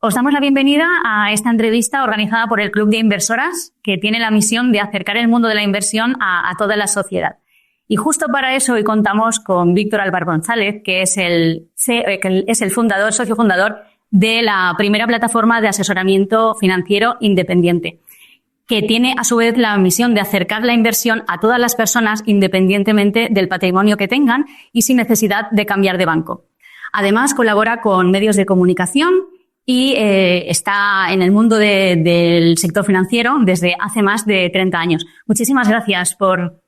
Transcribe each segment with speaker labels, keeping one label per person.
Speaker 1: Os damos la bienvenida a esta entrevista organizada por el Club de Inversoras, que tiene la misión de acercar el mundo de la inversión a toda la sociedad. Y justo para eso hoy contamos con Víctor Álvar González, que es el socio fundador de la primera plataforma de asesoramiento financiero independiente, que tiene a su vez la misión de acercar la inversión a todas las personas independientemente del patrimonio que tengan y sin necesidad de cambiar de banco. Además, colabora con medios de comunicación y está en el mundo del sector financiero desde hace más de 30 años. Muchísimas gracias por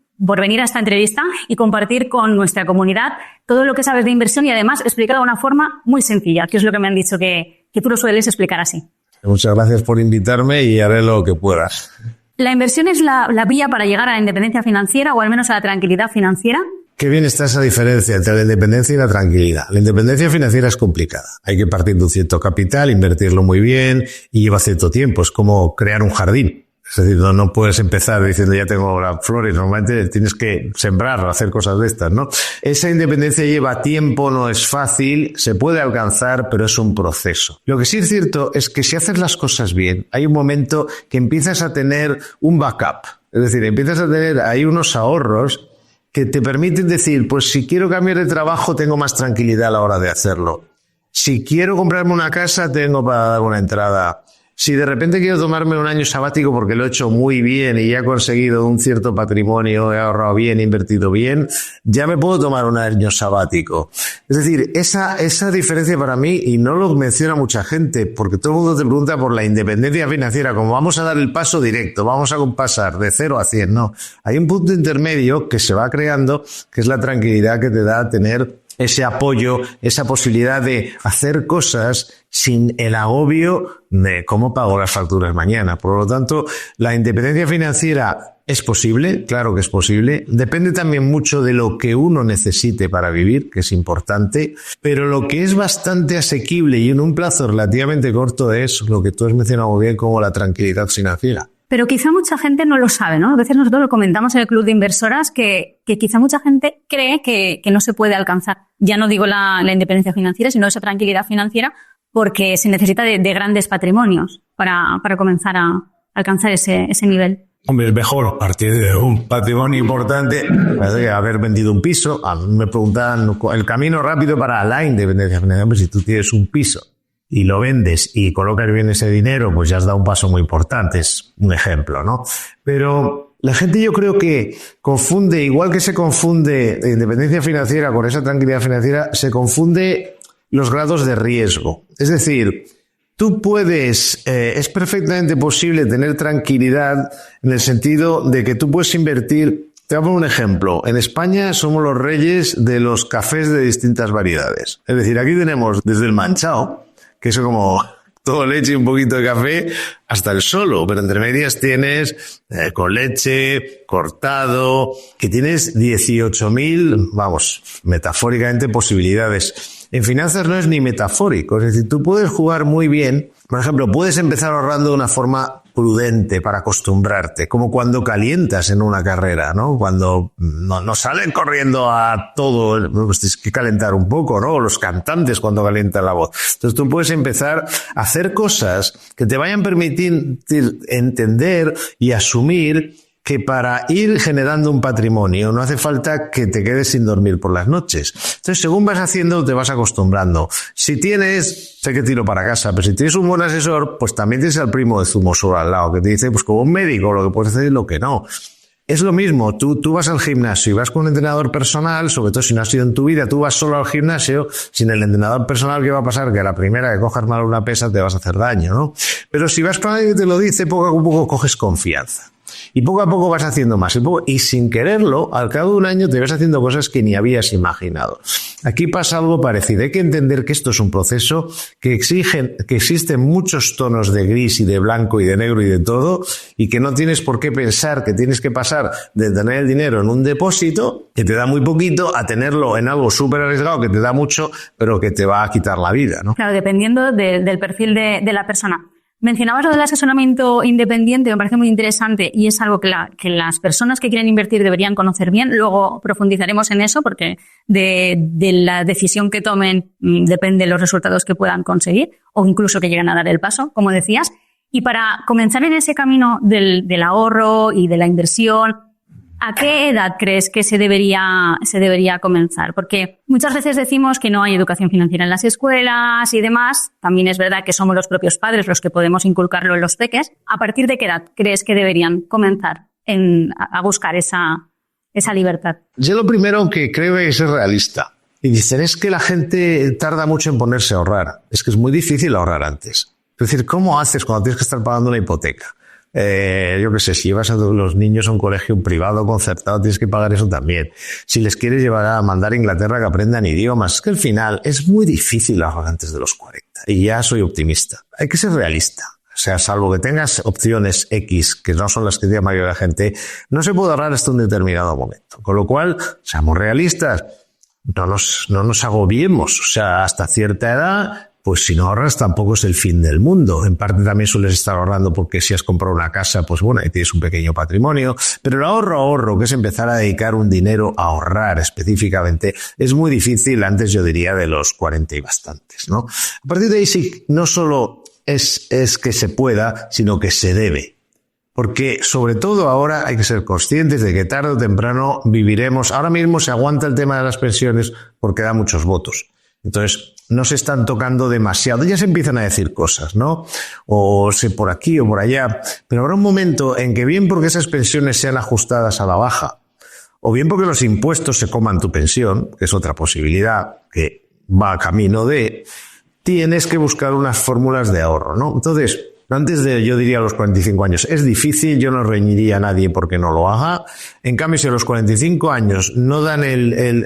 Speaker 1: venir a esta entrevista y compartir con nuestra comunidad todo lo que sabes de inversión y además explicado de una forma muy sencilla, que es lo que me han dicho que tú lo sueles explicar así.
Speaker 2: Muchas gracias por invitarme y haré lo que puedas.
Speaker 1: ¿La inversión es la vía para llegar a la independencia financiera o al menos a la tranquilidad financiera?
Speaker 2: Qué bien está esa diferencia entre la independencia y la tranquilidad. La independencia financiera es complicada. Hay que partir de un cierto capital, invertirlo muy bien y lleva cierto tiempo. Es como crear un jardín. Es decir, no puedes empezar diciendo ya tengo las flores. Normalmente tienes que sembrar, hacer cosas de estas, ¿no? Esa independencia lleva tiempo, no es fácil, se puede alcanzar, pero es un proceso. Lo que sí es cierto es que si haces las cosas bien, hay un momento que empiezas a tener un backup. Es decir, empiezas a tener ahí unos ahorros que te permiten decir, pues si quiero cambiar de trabajo, tengo más tranquilidad a la hora de hacerlo. Si quiero comprarme una casa, tengo para dar una entrada. Si de repente quiero tomarme un año sabático porque lo he hecho muy bien y ya he conseguido un cierto patrimonio, he ahorrado bien, he invertido bien, ya me puedo tomar un año sabático. Es decir, esa diferencia para mí, y no lo menciona mucha gente, porque todo el mundo te pregunta por la independencia financiera, como vamos a dar el paso directo, vamos a pasar de 0 a 100, no. Hay un punto intermedio que se va creando, que es la tranquilidad que te da tener ese apoyo, esa posibilidad de hacer cosas sin el agobio de cómo pago las facturas mañana. Por lo tanto, la independencia financiera es posible, claro que es posible. Depende también mucho de lo que uno necesite para vivir, que es importante. Pero lo que es bastante asequible y en un plazo relativamente corto es lo que tú has mencionado muy bien como la tranquilidad financiera.
Speaker 1: Pero quizá mucha gente no lo sabe, ¿no? A veces nosotros lo comentamos en el Club de Inversoras que quizá mucha gente cree que no se puede alcanzar. Ya no digo la independencia financiera, sino esa tranquilidad financiera, porque se necesita de grandes patrimonios para comenzar a alcanzar ese nivel.
Speaker 2: Hombre, es mejor partir de un patrimonio importante, haber vendido un piso. A mí me preguntan el camino rápido para la independencia financiera. Hombre, si tú tienes un piso y lo vendes y colocas bien ese dinero, pues ya has dado un paso muy importante. Es un ejemplo, ¿no? Pero la gente yo creo que confunde, igual que se confunde independencia financiera con esa tranquilidad financiera, se confunde los grados de riesgo. Es decir, tú puedes, es perfectamente posible tener tranquilidad en el sentido de que tú puedes invertir. Te voy a poner un ejemplo. En España somos los reyes de los cafés de distintas variedades. Es decir, aquí tenemos desde el manchao, que es como todo leche y un poquito de café, hasta el solo. Pero entre medias tienes con leche, cortado, que tienes 18.000, vamos, metafóricamente posibilidades. En finanzas no es ni metafórico. Es decir, tú puedes jugar muy bien. Por ejemplo, puedes empezar ahorrando de una forma prudente para acostumbrarte, como cuando calientas en una carrera, ¿no? Cuando no salen corriendo a todo, pues tienes que calentar un poco, ¿no? Los cantantes cuando calientan la voz. Entonces tú puedes empezar a hacer cosas que te vayan permitir entender y asumir que para ir generando un patrimonio no hace falta que te quedes sin dormir por las noches. Entonces, según vas haciendo, te vas acostumbrando. Si tienes, sé que tiro para casa, pero si tienes un buen asesor, pues también tienes al primo de Zumosol al lado, que te dice, pues como un médico, lo que puedes hacer y lo que no. Es lo mismo, tú vas al gimnasio y vas con un entrenador personal, sobre todo si no has ido en tu vida, tú vas solo al gimnasio, sin el entrenador personal, ¿qué va a pasar? Que a la primera que cojas mal una pesa te vas a hacer daño, ¿no? Pero si vas con alguien que te lo dice, poco a poco coges confianza. Y poco a poco vas haciendo más. Y sin quererlo, al cabo de un año te vas haciendo cosas que ni habías imaginado. Aquí pasa algo parecido. Hay que entender que esto es un proceso que existen muchos tonos de gris y de blanco y de negro y de todo, y que no tienes por qué pensar que tienes que pasar de tener el dinero en un depósito, que te da muy poquito, a tenerlo en algo súper arriesgado, que te da mucho, pero que te va a quitar la vida, ¿no?
Speaker 1: Claro, dependiendo del perfil de la persona. Mencionabas lo del asesoramiento independiente, me parece muy interesante y es algo que las personas que quieren invertir deberían conocer bien. Luego profundizaremos en eso porque de la decisión que tomen depende los resultados que puedan conseguir o incluso que lleguen a dar el paso, como decías. Y para comenzar en ese camino del ahorro y de la inversión, ¿a qué edad crees que se debería comenzar? Porque muchas veces decimos que no hay educación financiera en las escuelas y demás. También es verdad que somos los propios padres los que podemos inculcarlo en los peques. ¿A partir de qué edad crees que deberían comenzar a buscar esa libertad?
Speaker 2: Yo lo primero que creo es ser realista. Y dicen, es que la gente tarda mucho en ponerse a ahorrar. Es que es muy difícil ahorrar antes. Es decir, ¿cómo haces cuando tienes que estar pagando una hipoteca? Yo qué sé, si llevas a los niños a un colegio privado concertado, tienes que pagar eso también. Si les quieres llevar a mandar a Inglaterra que aprendan idiomas, es que al final es muy difícil ahorrar antes de los 40. Y ya soy optimista. Hay que ser realista. O sea, salvo que tengas opciones X, que no son las que tiene la mayoría de la gente, no se puede ahorrar hasta un determinado momento. Con lo cual, seamos realistas, no nos agobiemos. O sea, hasta cierta edad, pues si no ahorras tampoco es el fin del mundo. En parte también sueles estar ahorrando porque si has comprado una casa, pues bueno, ahí tienes un pequeño patrimonio. Pero el ahorro, que es empezar a dedicar un dinero a ahorrar específicamente, es muy difícil antes, yo diría, de los 40 y bastantes, ¿no? A partir de ahí sí, no solo es que se pueda, sino que se debe. Porque sobre todo ahora hay que ser conscientes de que tarde o temprano viviremos. Ahora mismo se aguanta el tema de las pensiones porque da muchos votos. Entonces, no se están tocando demasiado. Ya se empiezan a decir cosas, ¿no? O sé por aquí o por allá. Pero habrá un momento en que bien porque esas pensiones sean ajustadas a la baja, o bien porque los impuestos se coman tu pensión, que es otra posibilidad que va a camino de, tienes que buscar unas fórmulas de ahorro, ¿no? Entonces, antes de, yo diría, los 45 años, es difícil, yo no reñiría a nadie porque no lo haga. En cambio, si a los 45 años no dan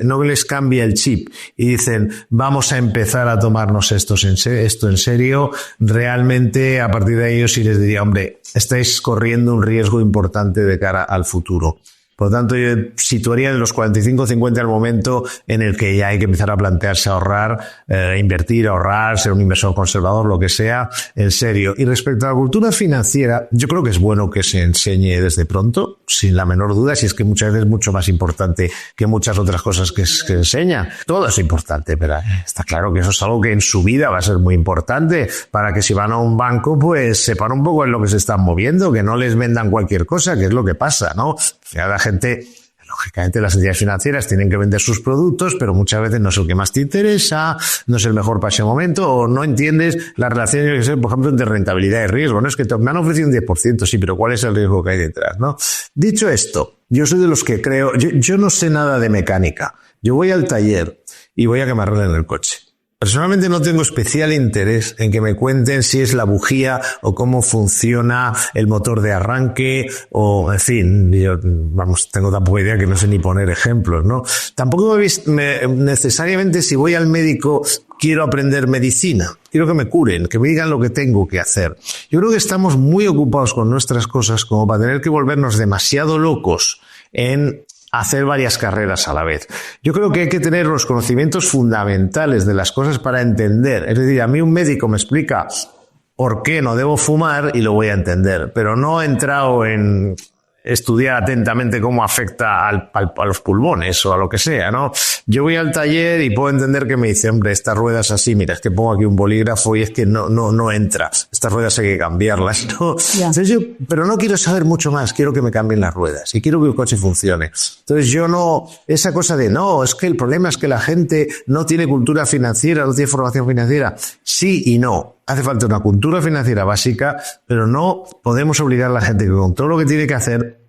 Speaker 2: no les cambia el chip y dicen, vamos a empezar a tomarnos esto en serio, realmente a partir de ello sí les diría, hombre, estáis corriendo un riesgo importante de cara al futuro. Por lo tanto, yo situaría en los 45-50 el momento en el que ya hay que empezar a plantearse ahorrar, invertir, ahorrar, ser un inversor conservador, lo que sea, en serio. Y respecto a la cultura financiera, yo creo que es bueno que se enseñe desde pronto, sin la menor duda, si es que muchas veces es mucho más importante que muchas otras cosas que enseña. Todo es importante, pero está claro que eso es algo que en su vida va a ser muy importante para que si van a un banco, pues sepan un poco en lo que se están moviendo, que no les vendan cualquier cosa, que es lo que pasa, ¿no? La gente, lógicamente las entidades financieras tienen que vender sus productos, pero muchas veces no es el que más te interesa, no es el mejor para ese momento, o no entiendes la relación, yo que sé, por ejemplo, entre rentabilidad y riesgo. No es que me han ofrecido un 10%, sí, pero ¿cuál es el riesgo que hay detrás, no? Dicho esto, yo soy de los que creo, yo no sé nada de mecánica. Yo voy al taller y voy a que me arreglen el coche. Personalmente no tengo especial interés en que me cuenten si es la bujía o cómo funciona el motor de arranque o, en fin, yo, tengo tan poca idea que no sé ni poner ejemplos, ¿no? Tampoco necesariamente si voy al médico quiero aprender medicina, quiero que me curen, que me digan lo que tengo que hacer. Yo creo que estamos muy ocupados con nuestras cosas como para tener que volvernos demasiado locos en hacer varias carreras a la vez. Yo creo que hay que tener los conocimientos fundamentales de las cosas para entender. Es decir, a mí un médico me explica por qué no debo fumar y lo voy a entender, pero no he entrado en estudiar atentamente cómo afecta a los pulmones o a lo que sea, ¿no? Yo voy al taller y puedo entender que me dice, hombre, estas ruedas así, mira, es que pongo aquí un bolígrafo y es que no entra. Estas ruedas hay que cambiarlas, ¿no? Yeah. Entonces pero no quiero saber mucho más, quiero que me cambien las ruedas y quiero que el coche funcione. Entonces esa cosa de, no, es que el problema es que la gente no tiene cultura financiera, no tiene formación financiera. Sí y no. Hace falta una cultura financiera básica, pero no podemos obligar a la gente que con todo lo que tiene que hacer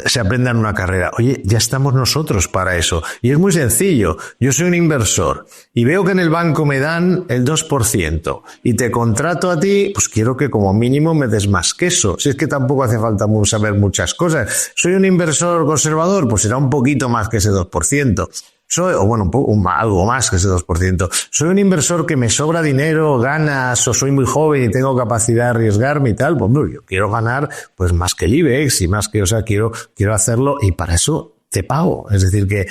Speaker 2: se aprenda en una carrera. Oye, ya estamos nosotros para eso. Y es muy sencillo. Yo soy un inversor y veo que en el banco me dan el 2% y te contrato a ti, pues quiero que como mínimo me des más que eso. Si es que tampoco hace falta saber muchas cosas. Soy un inversor conservador, pues será un poquito más que ese 2%. Algo más que ese 2%. Soy un inversor que me sobra dinero, ganas, o soy muy joven y tengo capacidad de arriesgarme y tal. Pues yo quiero ganar pues más que el IBEX y más que, quiero hacerlo y para eso te pago. Es decir, que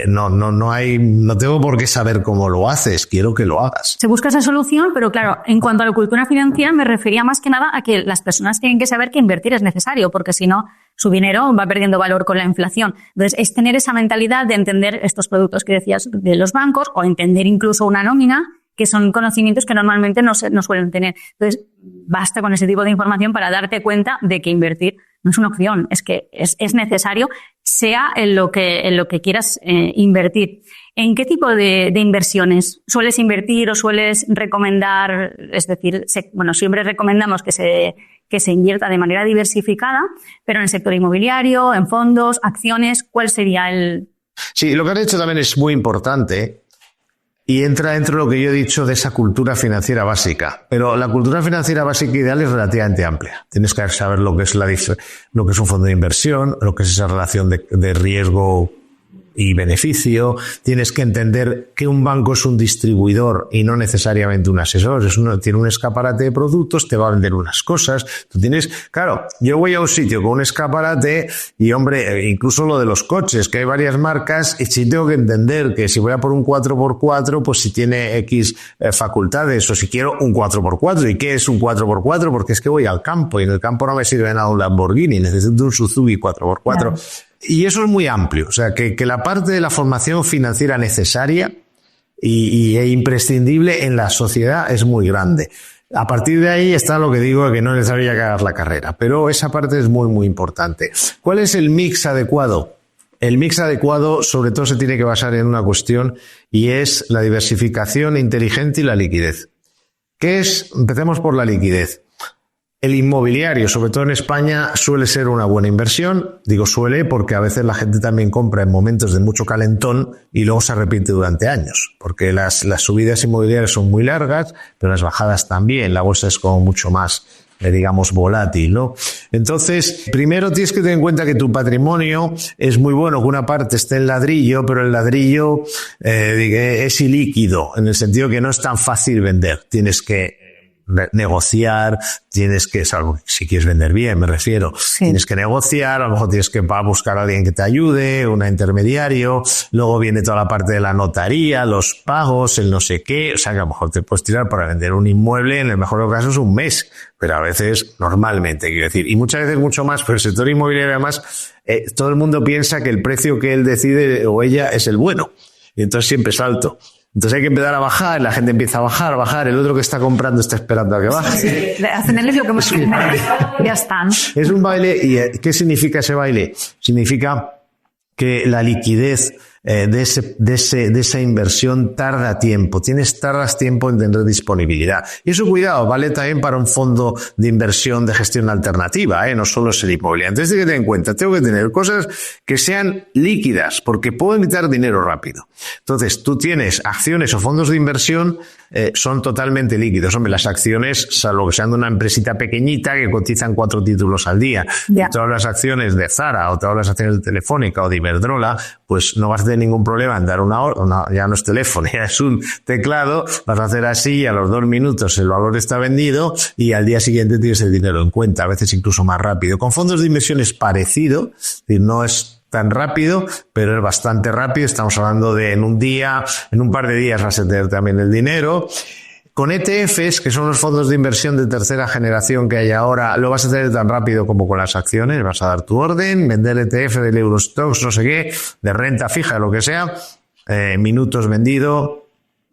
Speaker 2: no tengo por qué saber cómo lo haces, quiero que lo hagas.
Speaker 1: Se busca esa solución, pero claro, en cuanto a la cultura financiera me refería más que nada a que las personas tienen que saber que invertir es necesario, porque si no, su dinero va perdiendo valor con la inflación. Entonces, es tener esa mentalidad de entender estos productos que decías de los bancos o entender incluso una nómina, que son conocimientos que normalmente no suelen tener. Entonces, basta con ese tipo de información para darte cuenta de que invertir no es una opción, es que es necesario, sea en lo que quieras invertir. ¿En qué tipo de inversiones sueles invertir o sueles recomendar? Es decir, siempre recomendamos que se invierta de manera diversificada, pero en el sector inmobiliario, en fondos, acciones, ¿cuál sería el...?
Speaker 2: Sí, lo que has dicho también es muy importante. Y entra dentro de lo que yo he dicho de esa cultura financiera básica. Pero la cultura financiera básica ideal es relativamente amplia. Tienes que saber lo que es un fondo de inversión, lo que es esa relación de riesgo y beneficio. Tienes que entender que un banco es un distribuidor y no necesariamente un asesor. Tiene un escaparate de productos, te va a vender unas cosas. Yo voy a un sitio con un escaparate y, hombre, incluso lo de los coches, que hay varias marcas, y sí tengo que entender que si voy a por un 4x4, pues si tiene X facultades, o si quiero un 4x4. ¿Y qué es un 4x4? Porque es que voy al campo y en el campo no me sirve nada un Lamborghini, necesito un Suzuki 4x4. Claro. Y eso es muy amplio, o sea, que la parte de la formación financiera necesaria e imprescindible en la sociedad es muy grande. A partir de ahí está lo que digo, que no es necesario que hagas la carrera, pero esa parte es muy, muy importante. ¿Cuál es el mix adecuado? El mix adecuado sobre todo se tiene que basar en una cuestión y es la diversificación inteligente y la liquidez. ¿Qué es? Empecemos por la liquidez. El inmobiliario, sobre todo en España, suele ser una buena inversión. Digo suele porque a veces la gente también compra en momentos de mucho calentón y luego se arrepiente durante años. Porque las subidas inmobiliarias son muy largas, pero las bajadas también. La bolsa es como mucho más, digamos, volátil, ¿no? Entonces, primero tienes que tener en cuenta que tu patrimonio es muy bueno, que una parte esté en ladrillo, pero el ladrillo es ilíquido, en el sentido que no es tan fácil vender. Tienes que negociar, tienes que, salvo si quieres vender bien, me refiero, sí. Tienes que negociar, a lo mejor tienes que buscar a alguien que te ayude, un intermediario, luego viene toda la parte de la notaría, los pagos, el no sé qué, o sea que a lo mejor te puedes tirar para vender un inmueble, en el mejor de los casos un mes, pero a veces normalmente, quiero decir, y muchas veces mucho más, pero el sector inmobiliario además, todo el mundo piensa que el precio que él decide o ella es el bueno, y entonces siempre es alto. Entonces hay que empezar a bajar, la gente empieza a bajar, el otro que está comprando está esperando a que baje.
Speaker 1: Sí, hacen el lo que más ya están.
Speaker 2: Es un baile, ¿y qué significa ese baile? Significa que la liquidez de esa inversión tarda tiempo. Tardas tiempo en tener disponibilidad. Y eso, cuidado, vale también para un fondo de inversión de gestión alternativa, no solo es el inmobiliario. Entonces, hay que tener en cuenta, tengo que tener cosas que sean líquidas, porque puedo emitir dinero rápido. Entonces, tú tienes acciones o fondos de inversión, son totalmente líquidos. Hombre, las acciones, salvo que sean de una empresita pequeñita que cotizan 4 títulos al día. Yeah. Todas las acciones de Zara o todas las acciones de Telefónica o de Iberdrola, pues no vas a tener ningún problema en dar ya no es teléfono, ya es un teclado, vas a hacer así y a los 2 minutos el valor está vendido y al día siguiente tienes el dinero en cuenta, a veces incluso más rápido. Con fondos de inversión es parecido, es decir, no es tan rápido, pero es bastante rápido. Estamos hablando de en un par de días vas a tener también el dinero. Con ETFs, que son los fondos de inversión de tercera generación que hay ahora, lo vas a tener tan rápido como con las acciones. Vas a dar tu orden, vender ETF del Eurostoxx, no sé qué, de renta fija, lo que sea, minutos vendido,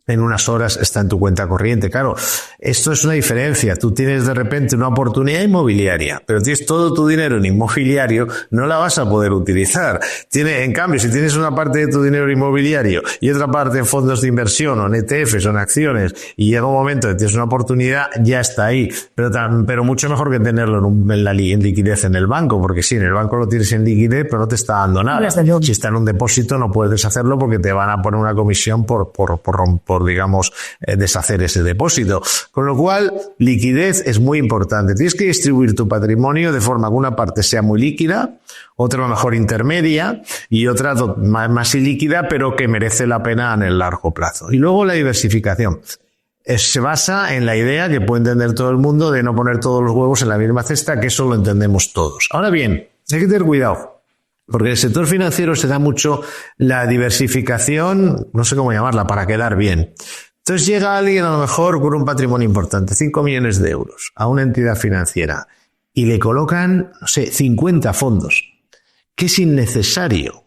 Speaker 2: en unas horas está en tu cuenta corriente. Claro, esto es una diferencia. Tú tienes de repente una oportunidad inmobiliaria, pero tienes todo tu dinero en inmobiliario, no la vas a poder utilizar. En cambio, si tienes una parte de tu dinero inmobiliario y otra parte en fondos de inversión o en ETFs o en acciones y llega un momento que tienes una oportunidad, ya está ahí. Pero mucho mejor que tenerlo en liquidez en el banco, porque sí, en el banco lo tienes en liquidez, pero no te está dando nada. Si está en un depósito no puedes hacerlo porque te van a poner una comisión por digamos, deshacer ese depósito. Con lo cual, liquidez es muy importante. Tienes que distribuir tu patrimonio de forma que una parte sea muy líquida, otra a lo mejor intermedia y otra más ilíquida, pero que merece la pena en el largo plazo. Y luego la diversificación. Se basa en la idea que puede entender todo el mundo de no poner todos los huevos en la misma cesta, que eso lo entendemos todos. Ahora bien, hay que tener cuidado. Porque en el sector financiero se da mucho la diversificación, no sé cómo llamarla, para quedar bien. Entonces llega alguien a lo mejor con un patrimonio importante, 5 millones de euros, a una entidad financiera y le colocan, no sé, 50 fondos, que es innecesario.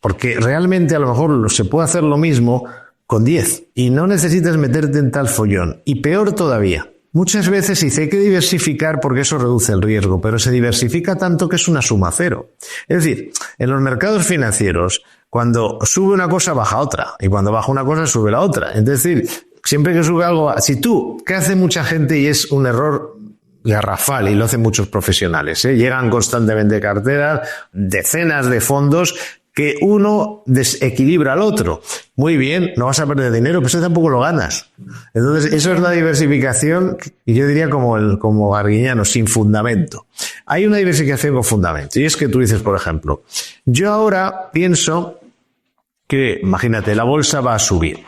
Speaker 2: Porque realmente a lo mejor se puede hacer lo mismo con 10 y no necesitas meterte en tal follón. Y peor todavía, muchas veces se dice hay que diversificar porque eso reduce el riesgo, pero se diversifica tanto que es una suma cero. Es decir, en los mercados financieros, cuando sube una cosa baja otra y cuando baja una cosa sube la otra. Es decir, siempre que sube algo, si tú, que hace mucha gente y es un error garrafal y lo hacen muchos profesionales, llegan constantemente carteras, decenas de fondos que uno desequilibra al otro. Muy bien, no vas a perder dinero, pero eso tampoco lo ganas. Entonces, eso es la diversificación, y yo diría como Arguiñano, sin fundamento. Hay una diversificación con fundamento, y es que tú dices, por ejemplo, yo ahora pienso que, imagínate, la bolsa va a subir.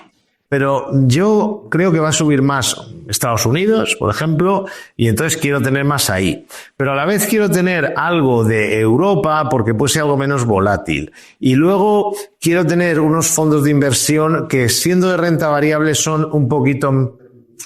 Speaker 2: Pero yo creo que va a subir más Estados Unidos, por ejemplo, y entonces quiero tener más ahí. Pero a la vez quiero tener algo de Europa porque puede ser algo menos volátil. Y luego quiero tener unos fondos de inversión que, siendo de renta variable, son un poquito,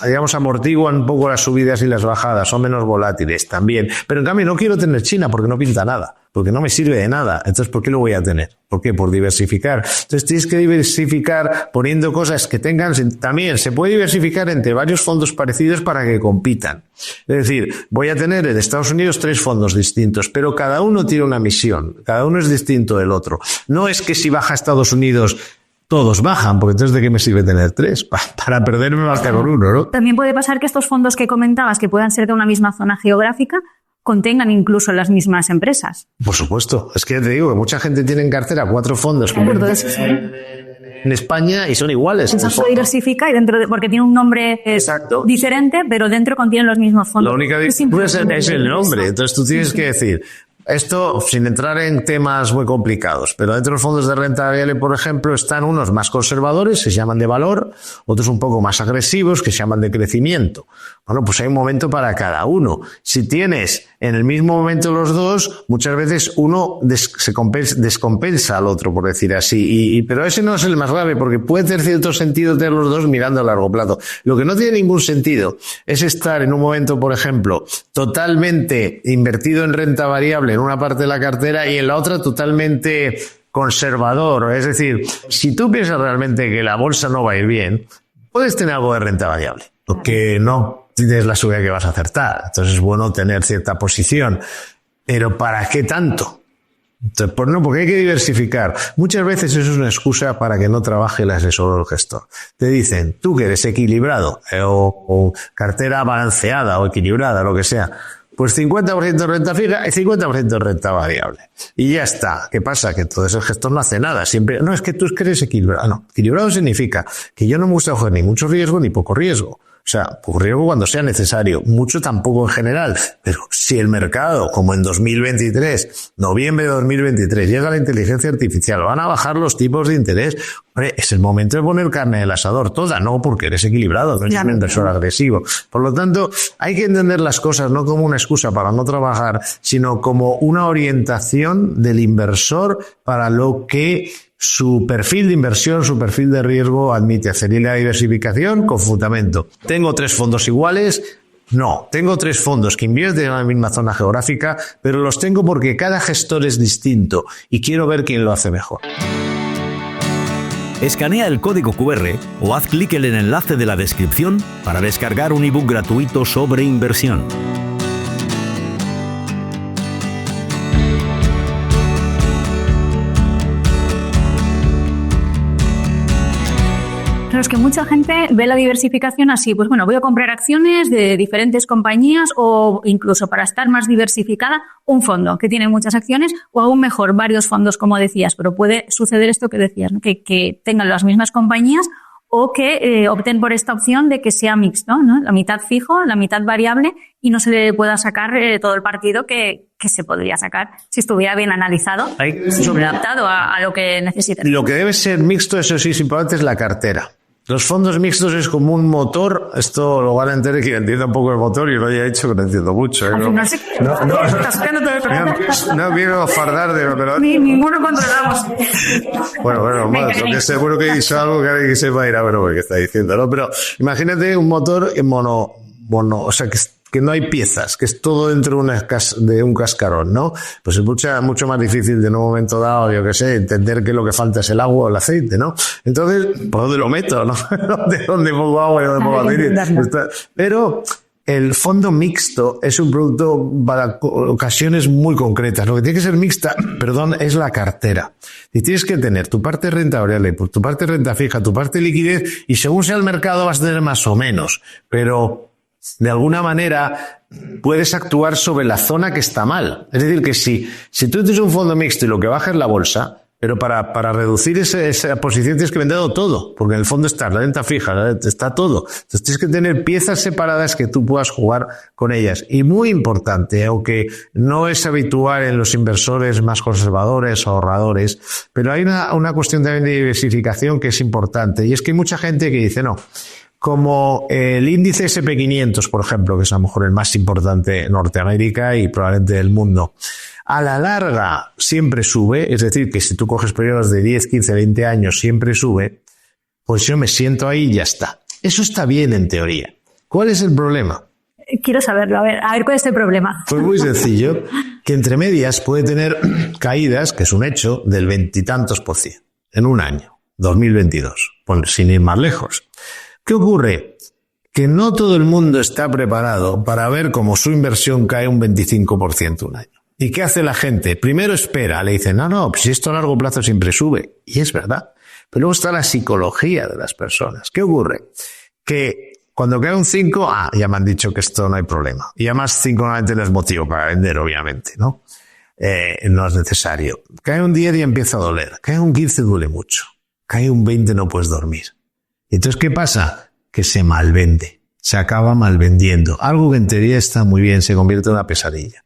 Speaker 2: digamos, amortiguan un poco las subidas y las bajadas, son menos volátiles también. Pero en cambio no quiero tener China porque no pinta nada, porque no me sirve de nada. Entonces, ¿por qué lo voy a tener? ¿Por qué? Por diversificar. Entonces, tienes que diversificar poniendo cosas que tengan... También se puede diversificar entre varios fondos parecidos para que compitan. Es decir, voy a tener en Estados Unidos 3 fondos distintos, pero cada uno tiene una misión, cada uno es distinto del otro. No es que si baja Estados Unidos todos bajan, porque entonces ¿de qué me sirve tener 3? Para perderme más que con uno, ¿no?
Speaker 1: También puede pasar que estos fondos que comentabas, que puedan ser de una misma zona geográfica, contengan incluso las mismas empresas.
Speaker 2: Por supuesto. Es que ya te digo que mucha gente tiene en cartera 4 fondos en España y son iguales.
Speaker 1: Se diversifica y dentro porque tiene un nombre diferente, pero dentro contienen los mismos fondos.
Speaker 2: La única diferencia es el nombre. Entonces tú tienes que decir... Esto sin entrar en temas muy complicados, pero dentro de los fondos de renta variable, por ejemplo, están unos más conservadores, que se llaman de valor, otros un poco más agresivos, que se llaman de crecimiento. Bueno, pues hay un momento para cada uno. Si tienes en el mismo momento los dos, muchas veces uno descompensa al otro, por decir así. Pero ese no es el más grave, porque puede tener cierto sentido tener los dos mirando a largo plazo. Lo que no tiene ningún sentido es estar en un momento, por ejemplo, totalmente invertido en renta variable en una parte de la cartera y en la otra totalmente conservador. Es decir, si tú piensas realmente que la bolsa no va a ir bien, puedes tener algo de renta variable, porque no tienes la subida que vas a acertar. Entonces es bueno tener cierta posición. Pero ¿para qué tanto? Entonces, pues no, porque hay que diversificar. Muchas veces eso es una excusa para que no trabaje el asesor o el gestor. Te dicen, tú que eres equilibrado o cartera balanceada o equilibrada, lo que sea, pues 50% renta fija y 50% renta variable. Y ya está. ¿Qué pasa? Que entonces el gestor no hace nada. Siempre, no, es que tú eres equilibrado. No, equilibrado significa que yo no me gusta coger ni mucho riesgo ni poco riesgo. O sea, poco riesgo cuando sea necesario, mucho tampoco en general. Pero si el mercado, como en 2023, noviembre de 2023, llega la inteligencia artificial, van a bajar los tipos de interés, hombre, es el momento de poner carne en el asador toda, no porque eres equilibrado, no eres un inversor agresivo. Por lo tanto, hay que entender las cosas no como una excusa para no trabajar, sino como una orientación del inversor para lo que su perfil de inversión, su perfil de riesgo admite hacer. Y la diversificación con fundamento. ¿Tengo 3 fondos iguales? No. Tengo 3 fondos que invierten en la misma zona geográfica, pero los tengo porque cada gestor es distinto y quiero ver quién lo hace mejor.
Speaker 3: Escanea el código QR o haz clic en el enlace de la descripción para descargar un ebook gratuito sobre inversión.
Speaker 1: Pero es que mucha gente ve la diversificación así, pues bueno, voy a comprar acciones de diferentes compañías o incluso para estar más diversificada, un fondo que tiene muchas acciones o aún mejor, varios fondos, como decías, pero puede suceder esto que decías, ¿no? que tengan las mismas compañías o que opten por esta opción de que sea mixto, ¿no? La mitad fijo, la mitad variable y no se le pueda sacar todo el partido que se podría sacar si estuviera bien analizado, adaptado a lo que necesite.
Speaker 2: Lo que debe ser mixto, eso sí, simplemente es la cartera. Los fondos mixtos es como un motor, esto lo van a entender quien entienda un poco el motor y lo haya hecho que no entiendo mucho. No quiero fardar de pero
Speaker 1: ninguno controlamos.
Speaker 2: Bueno, porque seguro que hizo algo que alguien que sepa irá a ver lo que está diciendo, ¿no? Pero imagínate un motor en mono, o sea, que no hay piezas, que es todo dentro de un cascarón, ¿no? Pues es mucho más difícil de en un momento dado, yo qué sé, entender que lo que falta es el agua o el aceite, ¿no? Entonces, ¿por dónde lo meto, no? ¿De dónde pongo agua y dónde pongo aceite? Pero el fondo mixto es un producto para ocasiones muy concretas. Lo que tiene que ser mixta, es la cartera. Y tienes que tener tu parte de renta variable, tu parte de renta fija, tu parte de liquidez, y según sea el mercado vas a tener más o menos. Pero de alguna manera puedes actuar sobre la zona que está mal. Es decir, que si tú tienes un fondo mixto y lo que baja es la bolsa, pero para reducir esa posición tienes que venderlo todo, porque en el fondo está la renta fija, está todo. Entonces tienes que tener piezas separadas que tú puedas jugar con ellas. Y muy importante, aunque no es habitual en los inversores más conservadores o ahorradores, pero hay una cuestión también de diversificación que es importante. Y es que hay mucha gente que dice, no, como el índice SP500, por ejemplo, que es a lo mejor el más importante en Norteamérica y probablemente del mundo, a la larga siempre sube, es decir, que si tú coges periodos de 10, 15, 20 años siempre sube, pues yo me siento ahí y ya está. Eso está bien en teoría. ¿Cuál es el problema?
Speaker 1: Quiero saberlo. A ver cuál es el problema.
Speaker 2: Pues muy sencillo, que entre medias puede tener caídas, que es un hecho, del 20 y tantos % en un año, 2022, sin ir más lejos. ¿Qué ocurre? Que no todo el mundo está preparado para ver cómo su inversión cae un 25% un año. ¿Y qué hace la gente? Primero espera, le dicen, no, pues esto a largo plazo siempre sube. Y es verdad. Pero luego está la psicología de las personas. ¿Qué ocurre? Que cuando cae un 5, ya me han dicho que esto no hay problema. Y además 5 normalmente no es motivo para vender, obviamente, ¿no? No es necesario. Cae un 10 y empieza a doler. Cae un 15 duele mucho. Cae un 20 no puedes dormir. Entonces, ¿qué pasa? Que se malvende. Se acaba malvendiendo. Algo que en teoría está muy bien, se convierte en una pesadilla.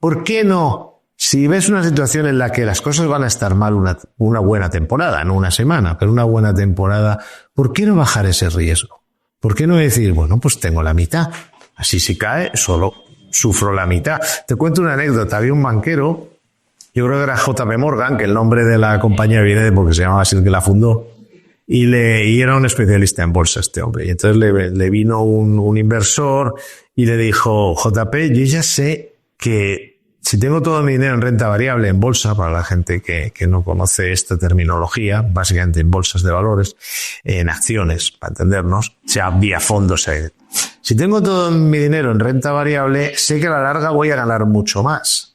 Speaker 2: ¿Por qué no? Si ves una situación en la que las cosas van a estar mal una buena temporada, no una semana, pero una buena temporada, ¿por qué no bajar ese riesgo? ¿Por qué no decir, bueno, pues tengo la mitad? Así si cae, solo sufro la mitad. Te cuento una anécdota. Había un banquero, yo creo que era JP Morgan, que el nombre de la compañía viene porque se llamaba así el que la fundó, y era un especialista en bolsa este hombre. Y entonces le vino un inversor y le dijo, JP, yo ya sé que si tengo todo mi dinero en renta variable en bolsa, para la gente que no conoce esta terminología, básicamente en bolsas de valores, en acciones, para entendernos, sea vía fondos. Si tengo todo mi dinero en renta variable, sé que a la larga voy a ganar mucho más.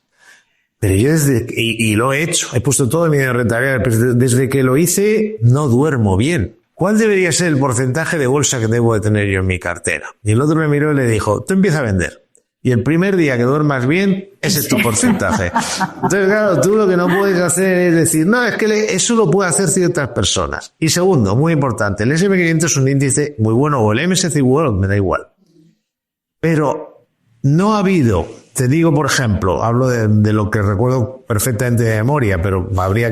Speaker 2: Pero yo y lo he hecho, he puesto todo mi dinero en renta variable, pero desde que lo hice no duermo bien. ¿Cuál debería ser el porcentaje de bolsa que debo de tener yo en mi cartera? Y el otro me miró y le dijo, tú empieza a vender. Y el primer día que duermas bien, ese es tu porcentaje. Entonces, claro, tú lo que no puedes hacer es decir, no, es que eso lo pueden hacer ciertas personas. Y segundo, muy importante, el SP500 es un índice muy bueno, o el MSCI World, me da igual. Pero no ha habido, te digo, por ejemplo, hablo de lo que recuerdo perfectamente de memoria, pero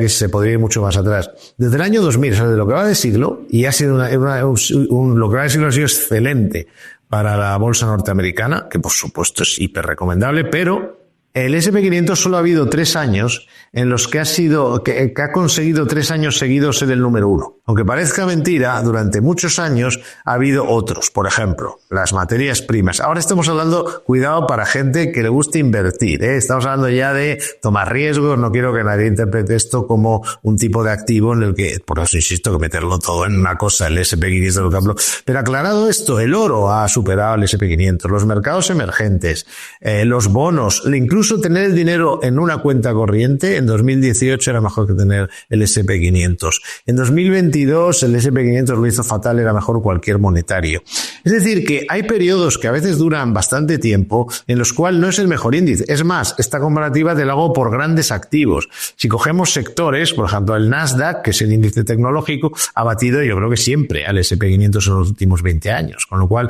Speaker 2: se podría ir mucho más atrás. Desde el año 2000, o sea, de lo que va de siglo, y ha sido lo que va de siglo ha sido excelente para la bolsa norteamericana, que por supuesto es hiper recomendable, pero el SP500 solo ha habido 3 años en los que ha conseguido 3 años seguidos ser el número 1. Aunque parezca mentira, durante muchos años ha habido otros. Por ejemplo, las materias primas. Ahora estamos hablando, cuidado, para gente que le guste invertir, ¿eh? Estamos hablando ya de tomar riesgos. No quiero que nadie interprete esto como un tipo de activo en el que, por eso insisto, que meterlo todo en una cosa, el SP500, por ejemplo. Pero aclarado esto, el oro ha superado el SP500, los mercados emergentes, los bonos, incluso tener el dinero en una cuenta corriente en 2018 era mejor que tener el SP500. En 2022 el SP500 lo hizo fatal, era mejor cualquier monetario. Es decir, que hay periodos que a veces duran bastante tiempo en los cuales no es el mejor índice. Es más, esta comparativa te la hago por grandes activos. Si cogemos sectores, por ejemplo, el Nasdaq, que es el índice tecnológico, ha batido yo creo que siempre al SP500 en los últimos 20 años. Con lo cual,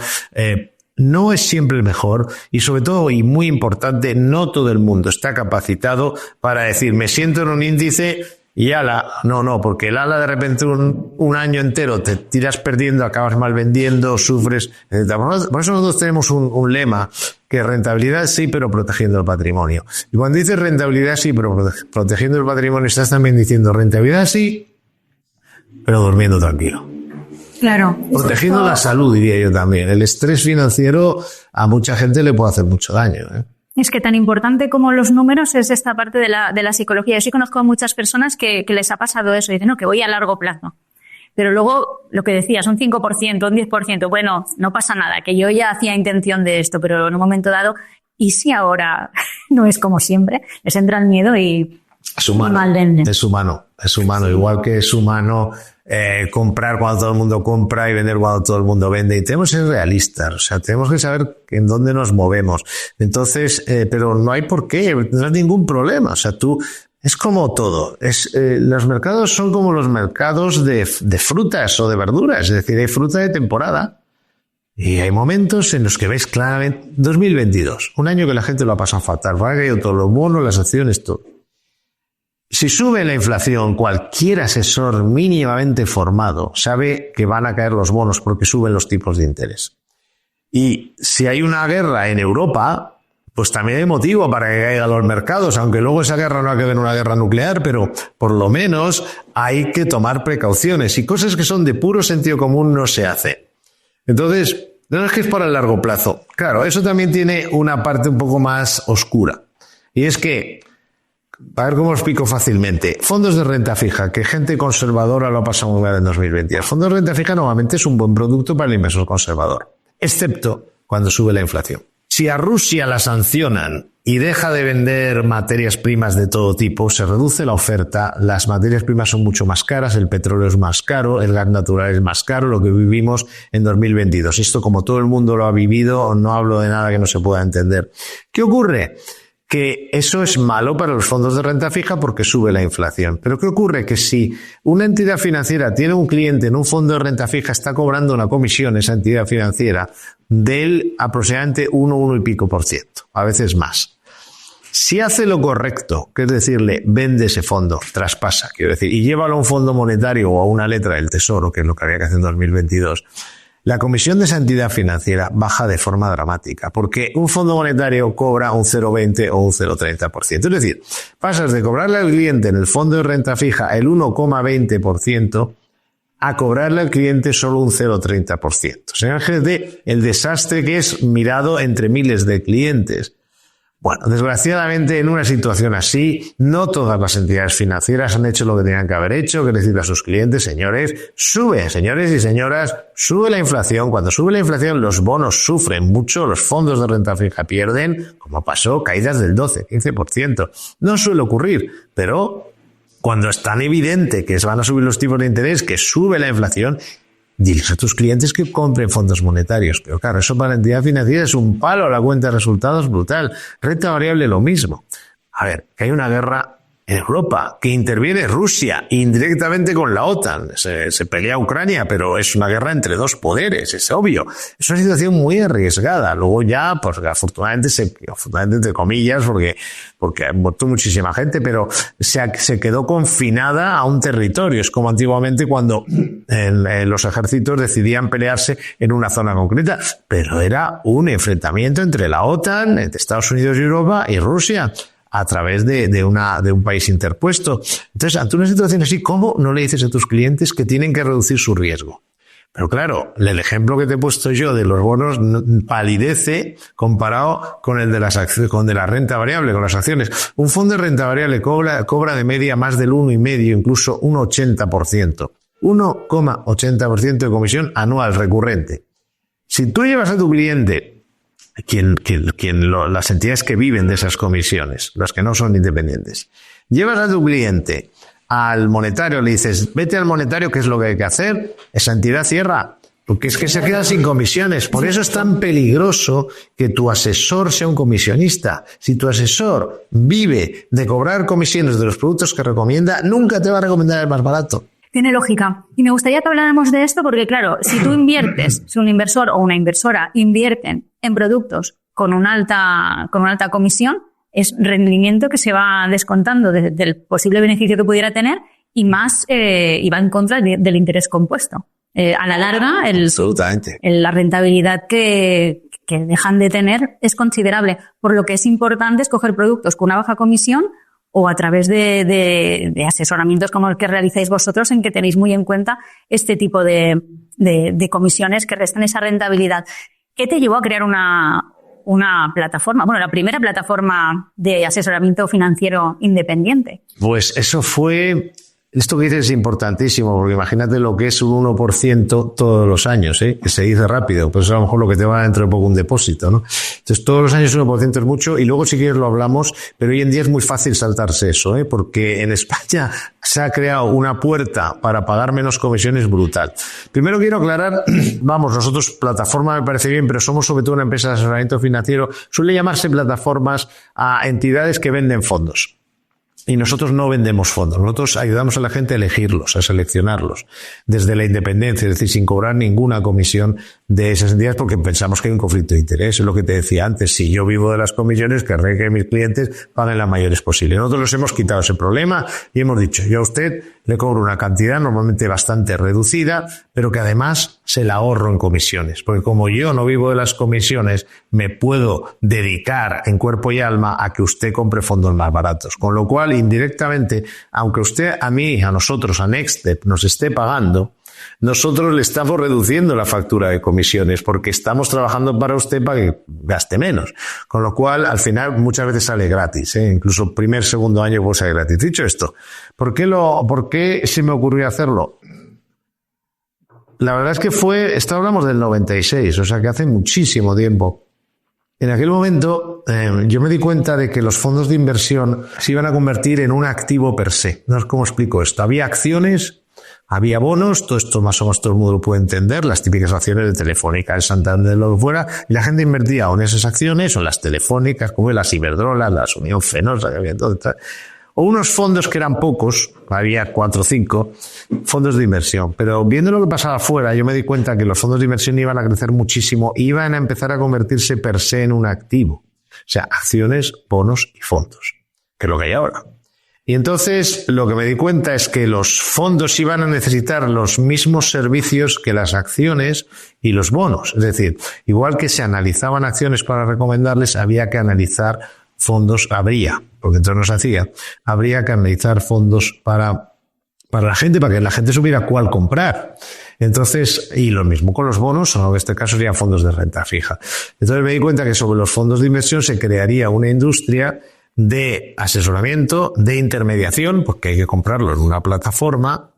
Speaker 2: no es siempre el mejor y sobre todo, y muy importante, no todo el mundo está capacitado para decir, me siento en un índice Y ala, no, porque el ala de repente un año entero te tiras perdiendo, acabas mal vendiendo, sufres. Por eso nosotros tenemos un lema, que rentabilidad sí, pero protegiendo el patrimonio. Y cuando dices rentabilidad sí, pero protegiendo el patrimonio, estás también diciendo rentabilidad sí, pero durmiendo tranquilo.
Speaker 1: Claro.
Speaker 2: Protegiendo la salud, diría yo también. El estrés financiero a mucha gente le puede hacer mucho daño, ¿eh?
Speaker 1: Es que tan importante como los números es esta parte de la psicología. Yo sí conozco a muchas personas que les ha pasado eso y dicen, no, que voy a largo plazo. Pero luego, lo que decías, un 5%, un 10%, bueno, no pasa nada, que yo ya hacía intención de esto, pero en un momento dado, ¿y si ahora no es como siempre? Les entra el miedo y
Speaker 2: es humano, es humano, igual que es humano comprar cuando todo el mundo compra y vender cuando todo el mundo vende. Y tenemos que ser realistas, o sea, tenemos que saber en dónde nos movemos. Entonces, pero no hay por qué, no hay ningún problema. O sea, es como todo. Los mercados son como los mercados de frutas o de verduras, es decir, hay fruta de temporada. Y hay momentos en los que ves claramente 2022, un año que la gente lo ha pasado fatal, va a caer todos los bonos, las acciones, todo. Si sube la inflación, cualquier asesor mínimamente formado sabe que van a caer los bonos porque suben los tipos de interés. Y si hay una guerra en Europa, pues también hay motivo para que caigan los mercados, aunque luego esa guerra no acabe en una guerra nuclear, pero por lo menos hay que tomar precauciones y cosas que son de puro sentido común no se hacen. Entonces, no es que es para el largo plazo. Claro, eso también tiene una parte un poco más oscura. Y es que, a ver cómo lo explico fácilmente. Fondos de renta fija, que gente conservadora lo ha pasado muy mal en 2020. El fondo de renta fija normalmente es un buen producto para el inversor conservador, excepto cuando sube la inflación. Si a Rusia la sancionan y deja de vender materias primas de todo tipo, se reduce la oferta, las materias primas son mucho más caras, el petróleo es más caro, el gas natural es más caro, lo que vivimos en 2022. Esto, como todo el mundo lo ha vivido, no hablo de nada que no se pueda entender. ¿Qué ocurre? Que eso es malo para los fondos de renta fija porque sube la inflación. Pero ¿qué ocurre? Que si una entidad financiera tiene un cliente en un fondo de renta fija, está cobrando una comisión esa entidad financiera del aproximadamente 1 y pico %, a veces más. Si hace lo correcto, que es decirle, vende ese fondo, traspasa, quiero decir, y llévalo a un fondo monetario o a una letra del Tesoro, que es lo que había que hacer en 2022, la comisión de esa entidad financiera baja de forma dramática, porque un fondo monetario cobra un 0,20 o un 0,30%. Es decir, pasas de cobrarle al cliente en el fondo de renta fija el 1,20% a cobrarle al cliente solo un 0,30%. O sea, imagínate el desastre que es mirado entre miles de clientes. Bueno, desgraciadamente en una situación así, no todas las entidades financieras han hecho lo que tenían que haber hecho, que es decir a sus clientes, señores y señoras, sube la inflación. Cuando sube la inflación, los bonos sufren mucho, los fondos de renta fija pierden, como pasó, caídas del 12, 15%. No suele ocurrir, pero cuando es tan evidente que se van a subir los tipos de interés, que sube la inflación, diles a tus clientes que compren fondos monetarios. Pero claro, eso para la entidad financiera es un palo a la cuenta de resultados brutal. Renta variable lo mismo. A ver, que hay una guerra en Europa, que interviene Rusia indirectamente con la OTAN. Se pelea Ucrania, pero es una guerra entre dos poderes, es obvio. Es una situación muy arriesgada. Luego ya, pues afortunadamente entre comillas, porque ha muerto muchísima gente, pero se quedó confinada a un territorio. Es como antiguamente cuando los ejércitos decidían pelearse en una zona concreta, pero era un enfrentamiento entre la OTAN, entre Estados Unidos y Europa y Rusia, a través de un país interpuesto. Entonces, ante una situación así, ¿cómo no le dices a tus clientes que tienen que reducir su riesgo? Pero claro, el ejemplo que te he puesto yo de los bonos palidece comparado con el de la renta variable, con las acciones. Un fondo de renta variable cobra de media más del 1,5%, incluso un 80%. 1,80% de comisión anual recurrente. Si tú llevas a tu cliente, las entidades que viven de esas comisiones, las que no son independientes, llevas a tu cliente al monetario, le dices, vete al monetario, ¿qué es lo que hay que hacer? Esa entidad cierra, porque es que se queda sin comisiones. Por eso es tan peligroso que tu asesor sea un comisionista. Si tu asesor vive de cobrar comisiones de los productos que recomienda, nunca te va a recomendar el más barato.
Speaker 1: Tiene lógica. Y me gustaría que habláramos de esto porque, claro, si tú inviertes, si un inversor o una inversora invierten en productos con una alta comisión, es rendimiento que se va descontando del posible beneficio que pudiera tener y más y va en contra del interés compuesto. A la larga,
Speaker 2: absolutamente,
Speaker 1: la rentabilidad que dejan de tener es considerable, por lo que es importante escoger productos con una baja comisión o a través de asesoramientos como el que realizáis vosotros, en que tenéis muy en cuenta este tipo de comisiones que restan esa rentabilidad. ¿Qué te llevó a crear una plataforma? Bueno, la primera plataforma de asesoramiento financiero independiente.
Speaker 2: Pues eso fue... Esto que dices es importantísimo, porque imagínate lo que es un 1% todos los años, que se dice rápido, pues a lo mejor lo que te va dentro de poco un depósito, ¿no? Entonces todos los años 1% es mucho, y luego si quieres lo hablamos, pero hoy en día es muy fácil saltarse eso, porque en España se ha creado una puerta para pagar menos comisiones brutal. Primero quiero aclarar, nosotros plataforma me parece bien, pero somos sobre todo una empresa de asesoramiento financiero, suele llamarse plataformas a entidades que venden fondos. Y nosotros no vendemos fondos, nosotros ayudamos a la gente a elegirlos, a seleccionarlos, desde la independencia, es decir, sin cobrar ninguna comisión de esas entidades, porque pensamos que hay un conflicto de interés. Es lo que te decía antes, si yo vivo de las comisiones, querré que mis clientes paguen las mayores posibles. Nosotros les hemos quitado ese problema y hemos dicho, yo a usted le cobro una cantidad normalmente bastante reducida, pero que además se la ahorro en comisiones, porque como yo no vivo de las comisiones, me puedo dedicar en cuerpo y alma a que usted compre fondos más baratos, con lo cual indirectamente, aunque usted a nosotros, a Nextstep, nos esté pagando, nosotros le estamos reduciendo la factura de comisiones porque estamos trabajando para usted para que gaste menos. Con lo cual, al final, muchas veces sale gratis, incluso primer, segundo año puede salir gratis. Dicho esto, ¿por qué se me ocurrió hacerlo? La verdad es que esto hablamos del 96, o sea que hace muchísimo tiempo. En aquel momento yo me di cuenta de que los fondos de inversión se iban a convertir en un activo per se. No sé cómo explico esto. Había acciones, había bonos, todo esto más o menos todo el mundo lo puede entender, las típicas acciones de Telefónica, de Santander, lo que fuera, y la gente invertía o en esas acciones o en las telefónicas, como en las Iberdrola, las Unión Fenosa, que había todo, o unos fondos que eran pocos, había 4 o 5 fondos de inversión. Pero viendo lo que pasaba afuera, yo me di cuenta que los fondos de inversión iban a crecer muchísimo, iban a empezar a convertirse per se en un activo. O sea, acciones, bonos y fondos, que es lo que hay ahora. Y entonces lo que me di cuenta es que los fondos iban a necesitar los mismos servicios que las acciones y los bonos. Es decir, igual que se analizaban acciones para recomendarles, había que analizar fondos, porque entonces no se hacía, habría que analizar fondos para la gente, para que la gente supiera cuál comprar. Entonces, y lo mismo con los bonos, o en este caso serían fondos de renta fija. Entonces me di cuenta que sobre los fondos de inversión se crearía una industria de asesoramiento, de intermediación, porque hay que comprarlo en una plataforma,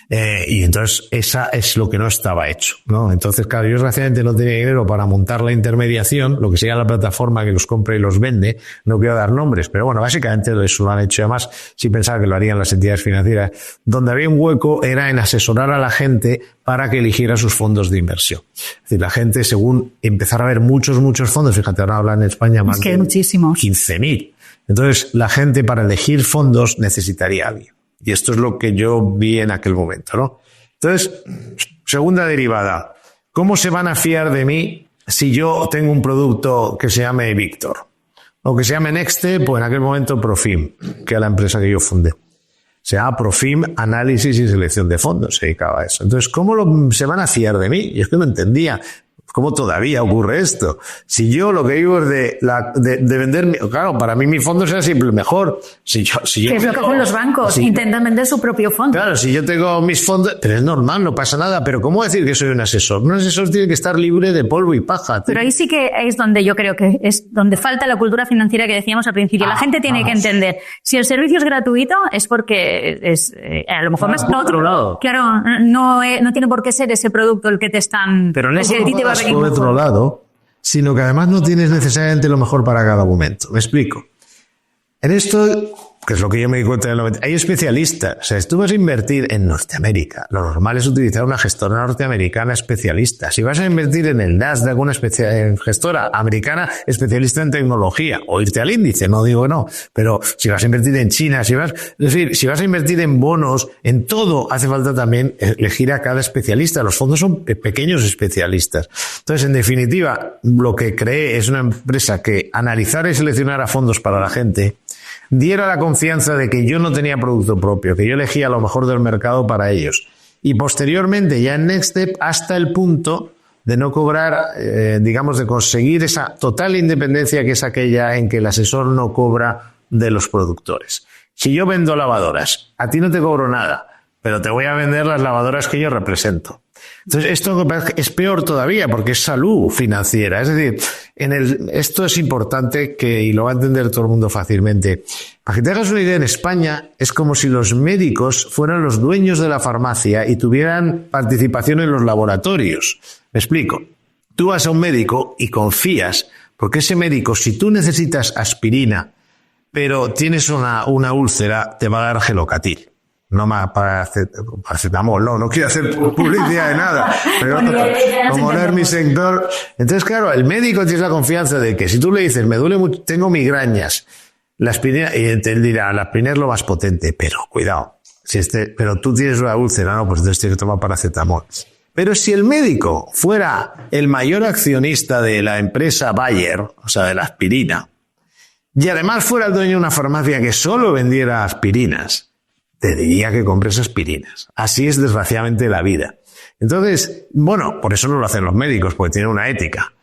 Speaker 2: y entonces esa es lo que no estaba hecho, ¿no? Entonces, claro, yo desgraciadamente no tenía dinero para montar la intermediación, lo que sería la plataforma que los compra y los vende, no quiero dar nombres, pero bueno, básicamente eso lo han hecho. Además, si pensaba que lo harían las entidades financieras, donde había un hueco era en asesorar a la gente para que eligiera sus fondos de inversión. Es decir, la gente, según empezar a ver muchos fondos, fíjate, ahora hablan en España más de
Speaker 1: muchísimos,
Speaker 2: 15.000. Entonces, la gente para elegir fondos necesitaría a alguien. Y esto es lo que yo vi en aquel momento, ¿no? Entonces, segunda derivada. ¿Cómo se van a fiar de mí si yo tengo un producto que se llame Víctor? O que se llame Nextstep, pues en aquel momento Profim, que es la empresa que yo fundé. Se llama Profim Análisis y Selección de Fondos, se dedicaba a eso. Entonces, ¿cómo se van a fiar de mí? Y es que no entendía. ¿Cómo todavía ocurre esto? Si yo lo que digo es de vender, claro, para mí mi fondo será siempre el mejor. Si yo
Speaker 1: ¿qué es lo que hacen los bancos? Intentan vender su propio fondo.
Speaker 2: Claro, si yo tengo mis fondos, pero es normal, no pasa nada. Pero ¿cómo decir que soy un asesor? Un asesor tiene que estar libre de polvo y paja.
Speaker 1: Pero ahí sí que es donde yo creo que es donde falta la cultura financiera que decíamos al principio. La gente tiene que entender, si el servicio es gratuito es porque es a lo mejor más
Speaker 2: otro lado.
Speaker 1: Claro, no tiene por qué ser ese producto el que te están.
Speaker 2: Pero no es por otro lado, sino que además no tienes necesariamente lo mejor para cada momento. Me explico. En esto, que es lo que yo me di cuenta en el 90. Hay especialistas. O sea, si tú vas a invertir en Norteamérica, lo normal es utilizar una gestora norteamericana especialista. Si vas a invertir en el Nasdaq, una gestora americana especialista en tecnología, o irte al índice, no digo no, pero si vas a invertir en China, es decir, si vas a invertir en bonos, en todo, hace falta también elegir a cada especialista. Los fondos son pequeños especialistas. Entonces, en definitiva, lo que creé es una empresa que analizara y seleccionara fondos para la gente, diera la confianza de que yo no tenía producto propio, que yo elegía lo mejor del mercado para ellos. Y posteriormente, ya en Next Step, hasta el punto de no cobrar, digamos, de conseguir esa total independencia que es aquella en que el asesor no cobra de los productores. Si yo vendo lavadoras, a ti no te cobro nada, pero te voy a vender las lavadoras que yo represento. Entonces, esto es peor todavía porque es salud financiera. Es decir, esto es importante y lo va a entender todo el mundo fácilmente. Para que te hagas una idea, en España es como si los médicos fueran los dueños de la farmacia y tuvieran participación en los laboratorios. Me explico. Tú vas a un médico y confías, porque ese médico, si tú necesitas aspirina, pero tienes una úlcera, te va a dar Gelocatil. No más paracetamol, no quiero hacer publicidad de nada, pero como no es mi sector. Entonces, claro, el médico tiene la confianza de que si tú le dices, me duele mucho, tengo migrañas, la aspirina, y te dirá, la aspirina es lo más potente, pero cuidado, pero tú tienes una úlcera, no, pues entonces tienes que tomar paracetamol. Pero si el médico fuera el mayor accionista de la empresa Bayer, o sea, de la aspirina, y además fuera el dueño de una farmacia que solo vendiera aspirinas, te diría que compres aspirinas. Así es desgraciadamente la vida. Entonces, bueno, por eso no lo hacen los médicos, porque tienen una ética.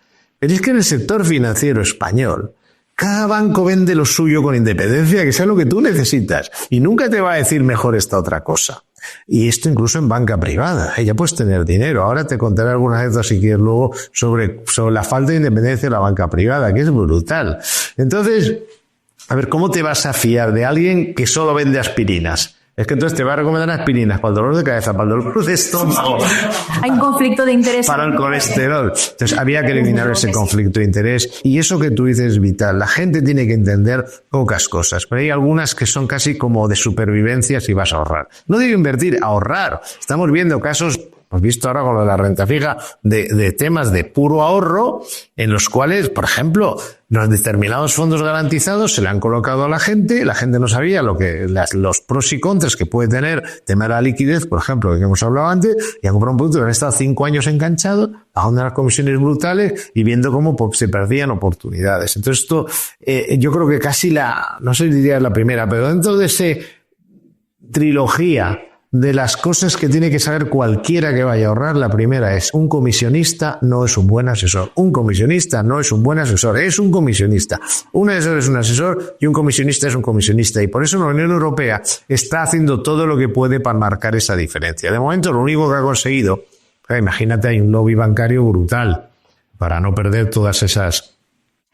Speaker 2: Pero es que en el sector financiero español, cada banco vende lo suyo con independencia, que sea lo que tú necesitas. Y nunca te va a decir mejor esta otra cosa. Y esto incluso en banca privada. Ya puedes tener dinero. Ahora te contaré algunas anécdotas, si quieres, luego sobre la falta de independencia de la banca privada, que es brutal. Entonces, a ver, ¿cómo te vas a fiar de alguien que solo vende aspirinas? Es que entonces te va a recomendar aspirinas para el dolor de cabeza, para el dolor de estómago.
Speaker 1: Hay un conflicto de interés.
Speaker 2: Para el colesterol. Entonces había que eliminar ese conflicto de interés. Y eso que tú dices es vital. La gente tiene que entender pocas cosas. Pero hay algunas que son casi como de supervivencia si vas a ahorrar. No digo invertir, ahorrar. Estamos viendo casos, hemos visto ahora con lo de la renta fija, de temas de puro ahorro, en los cuales, por ejemplo, los determinados fondos garantizados se le han colocado a la gente no sabía los pros y contras que puede tener tema de la liquidez, por ejemplo, que hemos hablado antes, y han comprado un producto que han estado 5 años enganchados, pagando unas comisiones brutales y viendo cómo se perdían oportunidades. Entonces esto, yo creo que casi no sé si diría la primera, pero dentro de ese trilogía de las cosas que tiene que saber cualquiera que vaya a ahorrar, la primera es: un comisionista no es un buen asesor. Un comisionista no es un buen asesor, es un comisionista. Un asesor es un asesor y un comisionista es un comisionista. Y por eso la Unión Europea está haciendo todo lo que puede para marcar esa diferencia. De momento, lo único que ha conseguido, imagínate, hay un lobby bancario brutal para no perder todas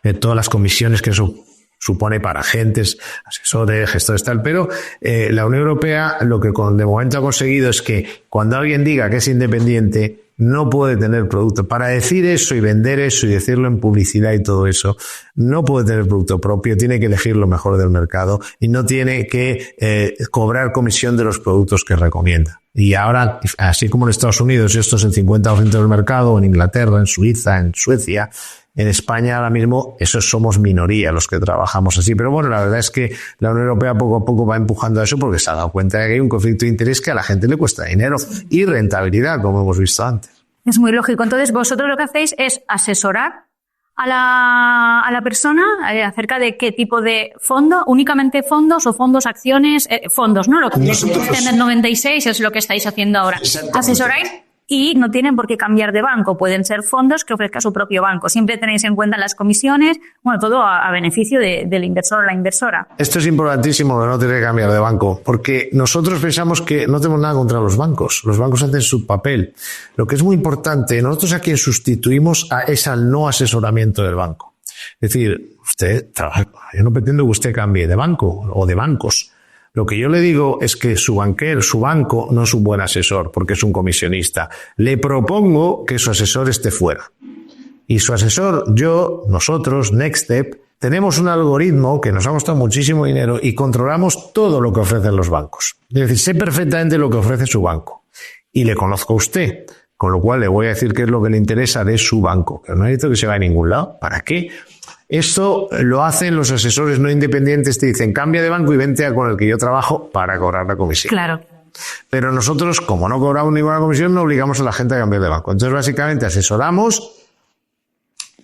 Speaker 2: las comisiones que eso supone para agentes, asesores, gestores, tal, pero la Unión Europea lo que de momento ha conseguido es que cuando alguien diga que es independiente, no puede tener producto. Para decir eso y vender eso y decirlo en publicidad y todo eso, no puede tener producto propio, tiene que elegir lo mejor del mercado y no tiene que cobrar comisión de los productos que recomienda. Y ahora, así como en Estados Unidos, esto es el 50% del mercado, en Inglaterra, en Suiza, en Suecia, en España ahora mismo, somos minoría los que trabajamos así. Pero bueno, la verdad es que la Unión Europea poco a poco va empujando a eso porque se ha dado cuenta de que hay un conflicto de interés que a la gente le cuesta dinero y rentabilidad, como hemos visto antes.
Speaker 1: Es muy lógico. Entonces, vosotros lo que hacéis es asesorar a la persona acerca de qué tipo de fondo, únicamente fondos o fondos, acciones, fondos, ¿no? Lo que tener 96 es lo que estáis haciendo ahora. Asesoráis y no tienen por qué cambiar de banco. Pueden ser fondos que ofrezca su propio banco. Siempre tenéis en cuenta las comisiones, bueno, todo a beneficio del inversor o la inversora.
Speaker 2: Esto es importantísimo, de no tener que cambiar de banco, porque nosotros pensamos que no tenemos nada contra los bancos. Los bancos hacen su papel. Lo que es muy importante, nosotros a quien sustituimos es al no asesoramiento del banco. Es decir, usted trabaja, yo no pretendo que usted cambie de banco o de bancos. Lo que yo le digo es que su banco no es un buen asesor porque es un comisionista. Le propongo que su asesor esté fuera. Y su asesor, nosotros, Nextstep, tenemos un algoritmo que nos ha costado muchísimo dinero y controlamos todo lo que ofrecen los bancos. Es decir, sé perfectamente lo que ofrece su banco. Y le conozco a usted, con lo cual le voy a decir qué es lo que le interesa de su banco. Que no necesito que se vaya a ningún lado. ¿Para qué? Esto lo hacen los asesores no independientes. Te dicen, cambia de banco y vente a con el que yo trabajo para cobrar la comisión.
Speaker 1: Claro.
Speaker 2: Pero nosotros, como no cobramos ninguna comisión, no obligamos a la gente a cambiar de banco. Entonces, básicamente, asesoramos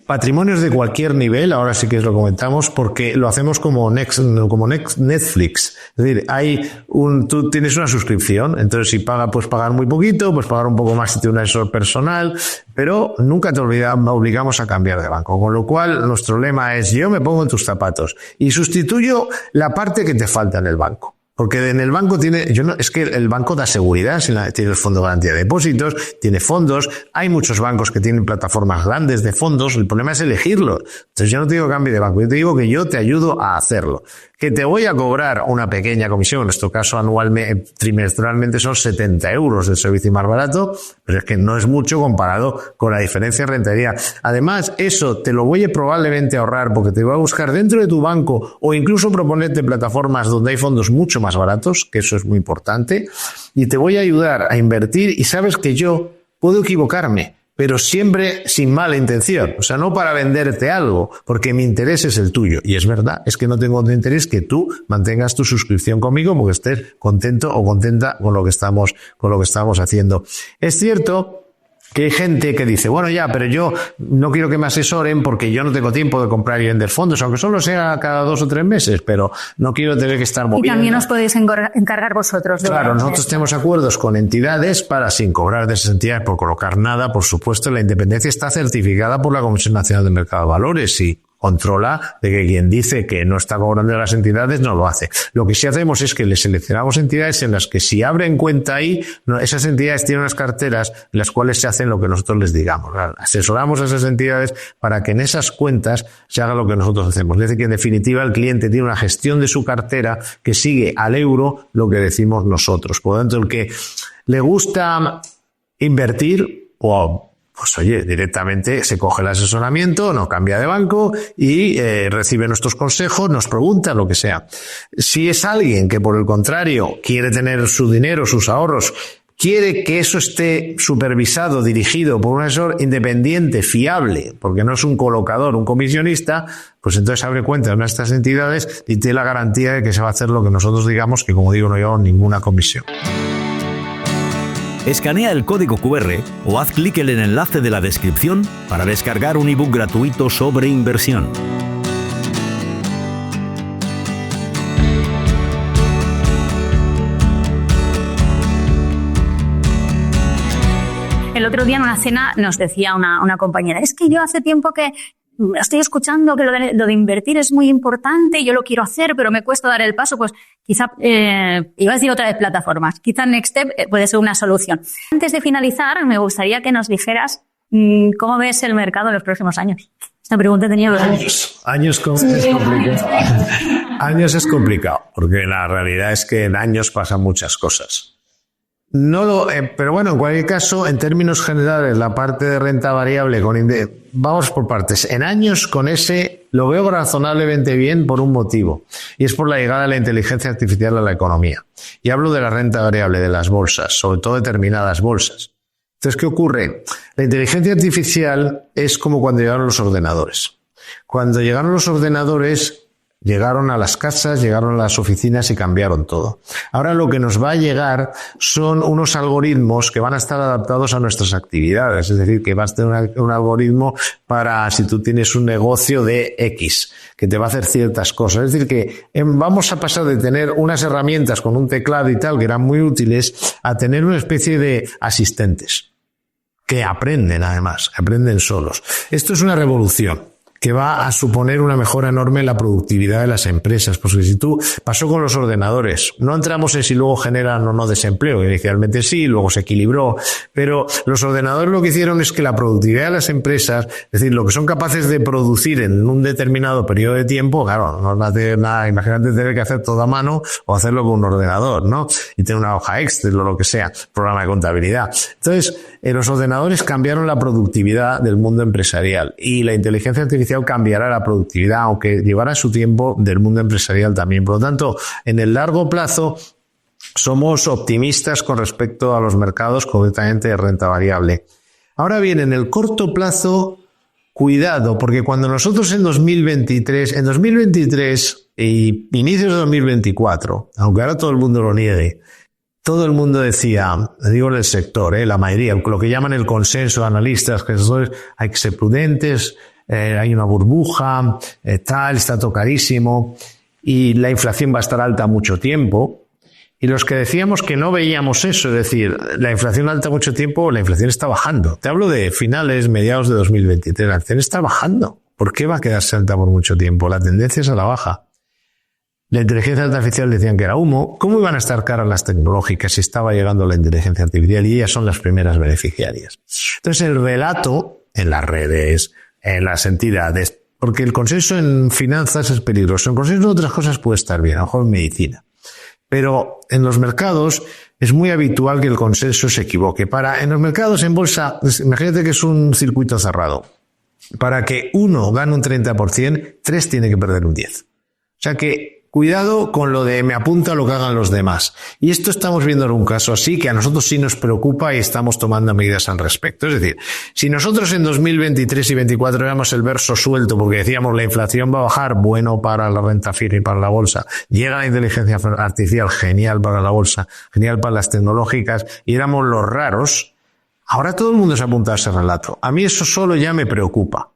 Speaker 2: patrimonios de cualquier nivel, ahora sí que lo comentamos, porque lo hacemos como Netflix. Es decir, tú tienes una suscripción, entonces si puedes pagar muy poquito, puedes pagar un poco más si tienes un asesor personal, pero nunca te obligamos a cambiar de banco. Con lo cual, nuestro lema es, yo me pongo en tus zapatos y sustituyo la parte que te falta en el banco. Porque en el banco es que el banco da seguridad, tiene el fondo de garantía de depósitos, tiene fondos, hay muchos bancos que tienen plataformas grandes de fondos, el problema es elegirlo. Entonces yo no te digo cambie de banco, yo te digo que yo te ayudo a hacerlo. Que te voy a cobrar una pequeña comisión, en nuestro caso trimestralmente son 70 euros del servicio más barato, pero es que no es mucho comparado con la diferencia de rentabilidad. Además, eso te lo voy a probablemente ahorrar porque te voy a buscar dentro de tu banco o incluso proponerte plataformas donde hay fondos mucho más baratos, que eso es muy importante, y te voy a ayudar a invertir y sabes que yo puedo equivocarme, pero siempre sin mala intención. O sea, no para venderte algo, porque mi interés es el tuyo. Y es verdad, es que no tengo otro interés que tú mantengas tu suscripción conmigo porque estés contento o contenta con lo que estamos haciendo. Es cierto que hay gente que dice, bueno, ya, pero yo no quiero que me asesoren porque yo no tengo tiempo de comprar y vender fondos, aunque solo sea cada 2 o 3 meses, pero no quiero tener que estar moviendo.
Speaker 1: Y también os podéis encargar vosotros.
Speaker 2: Claro, nosotros tenemos acuerdos con entidades para, sin cobrar de esas entidades por colocar nada, por supuesto, la independencia está certificada por la Comisión Nacional del Mercado de Valores y controla de que quien dice que no está cobrando de las entidades no lo hace. Lo que sí hacemos es que le seleccionamos entidades en las que si abren cuenta ahí, esas entidades tienen unas carteras en las cuales se hacen lo que nosotros les digamos. Asesoramos a esas entidades para que en esas cuentas se haga lo que nosotros hacemos. Es decir, que en definitiva el cliente tiene una gestión de su cartera que sigue al euro lo que decimos nosotros. Por lo tanto, el que le gusta invertir pues oye, directamente se coge el asesoramiento, no cambia de banco y recibe nuestros consejos, nos pregunta lo que sea. Si es alguien que por el contrario quiere tener su dinero, sus ahorros, quiere que eso esté supervisado, dirigido por un asesor independiente, fiable, porque no es un colocador, un comisionista, pues entonces abre cuenta de una de estas entidades y tiene la garantía de que se va a hacer lo que nosotros digamos, que como digo no llevamos ninguna comisión.
Speaker 3: Escanea el código QR o haz clic en el enlace de la descripción para descargar un ebook gratuito sobre inversión.
Speaker 1: El otro día en una cena nos decía una compañera, es que yo hace tiempo que estoy escuchando que lo de invertir es muy importante, yo lo quiero hacer, pero me cuesta dar el paso, pues quizá, iba a decir otra vez plataformas, quizá Nextstep puede ser una solución. Antes de finalizar, me gustaría que nos dijeras cómo ves el mercado en los próximos años. Esta pregunta tenía
Speaker 2: años es complicado. Años es complicado, porque la realidad es que en años pasan muchas cosas. Pero bueno, en cualquier caso, en términos generales, la parte de renta variable, vamos por partes. En años con ese lo veo razonablemente bien por un motivo, y es por la llegada de la inteligencia artificial a la economía. Y hablo de la renta variable, de las bolsas, sobre todo determinadas bolsas. Entonces, ¿qué ocurre? La inteligencia artificial es como cuando llegaron los ordenadores. Cuando llegaron los ordenadores, llegaron a las casas, llegaron a las oficinas y cambiaron todo. Ahora lo que nos va a llegar son unos algoritmos que van a estar adaptados a nuestras actividades. Es decir, que va a tener un algoritmo para si tú tienes un negocio de X, que te va a hacer ciertas cosas. Es decir, que vamos a pasar de tener unas herramientas con un teclado y tal, que eran muy útiles, a tener una especie de asistentes que aprenden además, aprenden solos. Esto es una revolución que va a suponer una mejora enorme en la productividad de las empresas. Porque si tú, pasó con los ordenadores, no entramos en si luego generan o no desempleo, inicialmente sí, luego se equilibró, pero los ordenadores lo que hicieron es que la productividad de las empresas, es decir, lo que son capaces de producir en un determinado periodo de tiempo, claro, no va a hacer nada, imagínate tener que hacer todo a mano o hacerlo con un ordenador, ¿no? Y tener una hoja Excel o lo que sea, programa de contabilidad. Entonces, los ordenadores cambiaron la productividad del mundo empresarial y la inteligencia artificial cambiará la productividad, aunque llevará su tiempo, del mundo empresarial también. Por lo tanto, en el largo plazo somos optimistas con respecto a los mercados, concretamente de renta variable. Ahora bien, en el corto plazo, cuidado, porque cuando nosotros en 2023 y inicios de 2024, aunque ahora todo el mundo lo niegue, todo el mundo decía, digo en el sector, la mayoría, lo que llaman el consenso de analistas, que hay que ser prudentes, hay una burbuja, está todo carísimo y la inflación va a estar alta mucho tiempo. Y los que decíamos que no veíamos eso, es decir, la inflación alta mucho tiempo, la inflación está bajando. Te hablo de finales, mediados de 2023, la inflación está bajando. ¿Por qué va a quedarse alta por mucho tiempo? La tendencia es a la baja. La inteligencia artificial decían que era humo. ¿Cómo iban a estar caras las tecnológicas si estaba llegando la inteligencia artificial? Y ellas son las primeras beneficiarias. Entonces el relato en las redes, en las entidades, porque el consenso en finanzas es peligroso. El consenso en otras cosas puede estar bien, a lo mejor en medicina. Pero en los mercados es muy habitual que el consenso se equivoque. En los mercados en bolsa, imagínate que es un circuito cerrado. Para que uno gane un 30%, 3 tiene que perder un 10%. O sea que cuidado con lo de me apunta a lo que hagan los demás. Y esto estamos viendo en un caso así que a nosotros sí nos preocupa y estamos tomando medidas al respecto. Es decir, si nosotros en 2023 y 2024 éramos el verso suelto porque decíamos la inflación va a bajar, bueno para la renta fija y para la bolsa, llega la inteligencia artificial, genial para la bolsa, genial para las tecnológicas, y éramos los raros, ahora todo el mundo se apunta a ese relato. A mí eso solo ya me preocupa.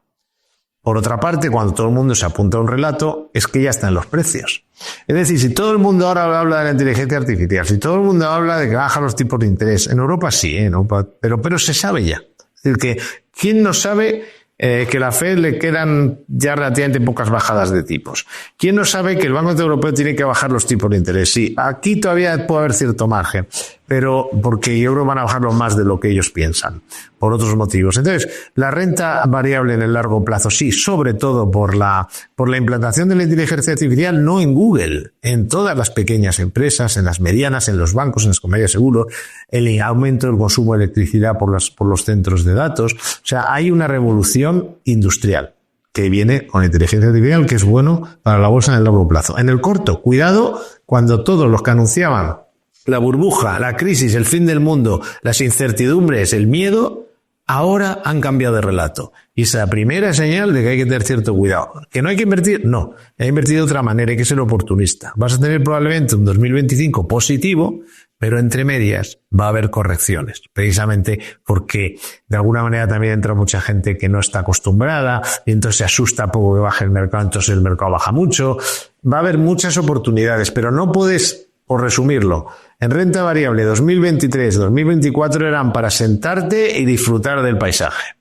Speaker 2: Por otra parte, cuando todo el mundo se apunta a un relato, es que ya están los precios. Es decir, si todo el mundo ahora habla de la inteligencia artificial, si todo el mundo habla de que bajan los tipos de interés, en Europa sí, ¿no? Pero se sabe ya. Es decir, que ¿quién no sabe que la Fed le quedan ya relativamente pocas bajadas de tipos? ¿Quién no sabe que el Banco Central Europeo tiene que bajar los tipos de interés? Sí, aquí todavía puede haber cierto margen, pero porque yo creo que van a bajarlo más de lo que ellos piensan, por otros motivos. Entonces, la renta variable en el largo plazo, sí, sobre todo por la implantación de la inteligencia artificial, no en Google, en todas las pequeñas empresas, en las medianas, en los bancos, en las compañías de seguros, el aumento del consumo de electricidad por los centros de datos. O sea, hay una revolución industrial que viene con inteligencia artificial, que es bueno para la bolsa en el largo plazo. En el corto, cuidado cuando todos los que anunciaban la burbuja, la crisis, el fin del mundo, las incertidumbres, el miedo, ahora han cambiado de relato. Y esa primera señal de que hay que tener cierto cuidado. ¿Que no hay que invertir? No. Hay que invertir de otra manera, hay que ser oportunista. Vas a tener probablemente un 2025 positivo, pero entre medias va a haber correcciones. Precisamente porque de alguna manera también entra mucha gente que no está acostumbrada y entonces se asusta poco que baje el mercado, entonces el mercado baja mucho. Va a haber muchas oportunidades, pero no puedes, por resumirlo, en renta variable 2023, 2024 eran para sentarte y disfrutar del paisaje.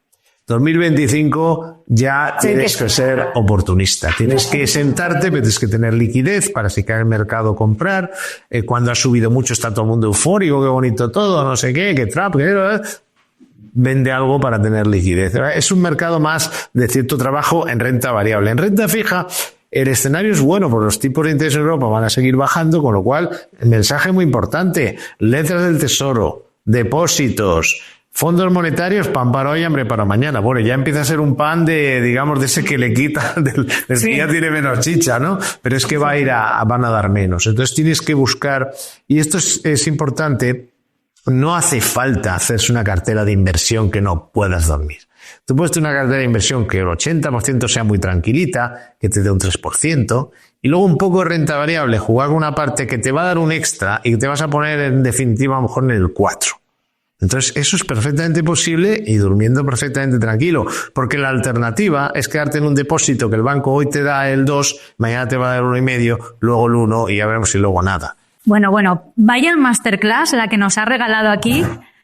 Speaker 2: 2025 ya tienes que ser oportunista. Tienes que sentarte, pero tienes que tener liquidez para si cae el mercado comprar. Cuando ha subido mucho está todo el mundo eufórico, qué bonito todo, no sé qué, Trump, vende algo para tener liquidez. Es un mercado más de cierto trabajo en renta variable. En renta fija, el escenario es bueno, porque los tipos de interés en Europa van a seguir bajando, con lo cual, el mensaje muy importante, letras del tesoro, depósitos, fondos monetarios, pan para hoy, hambre para mañana. Bueno, ya empieza a ser un pan de ese que le quita, del que ya tiene menos chicha, ¿no? Pero es que van a dar menos. Entonces tienes que buscar, y esto es importante, no hace falta hacerse una cartera de inversión que no puedas dormir. Tú puedes tener una cartera de inversión que el 80% sea muy tranquilita, que te dé un 3%, y luego un poco de renta variable, jugar con una parte que te va a dar un extra y que te vas a poner en definitiva a lo mejor en el 4%. Entonces, eso es perfectamente posible y durmiendo perfectamente tranquilo, porque la alternativa es quedarte en un depósito que el banco hoy te da el 2, mañana te va a dar 1,5, luego el 1 y ya veremos si luego nada.
Speaker 1: Bueno, vaya masterclass la que nos ha regalado aquí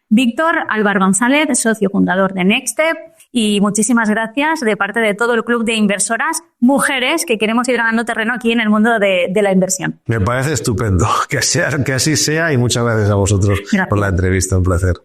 Speaker 1: Víctor Álvar González, socio fundador de Nextstep. Y muchísimas gracias de parte de todo el Club de Inversoras Mujeres que queremos ir ganando terreno aquí en el mundo de la inversión.
Speaker 2: Me parece estupendo. Que así sea y muchas gracias a vosotros por la entrevista. Un placer.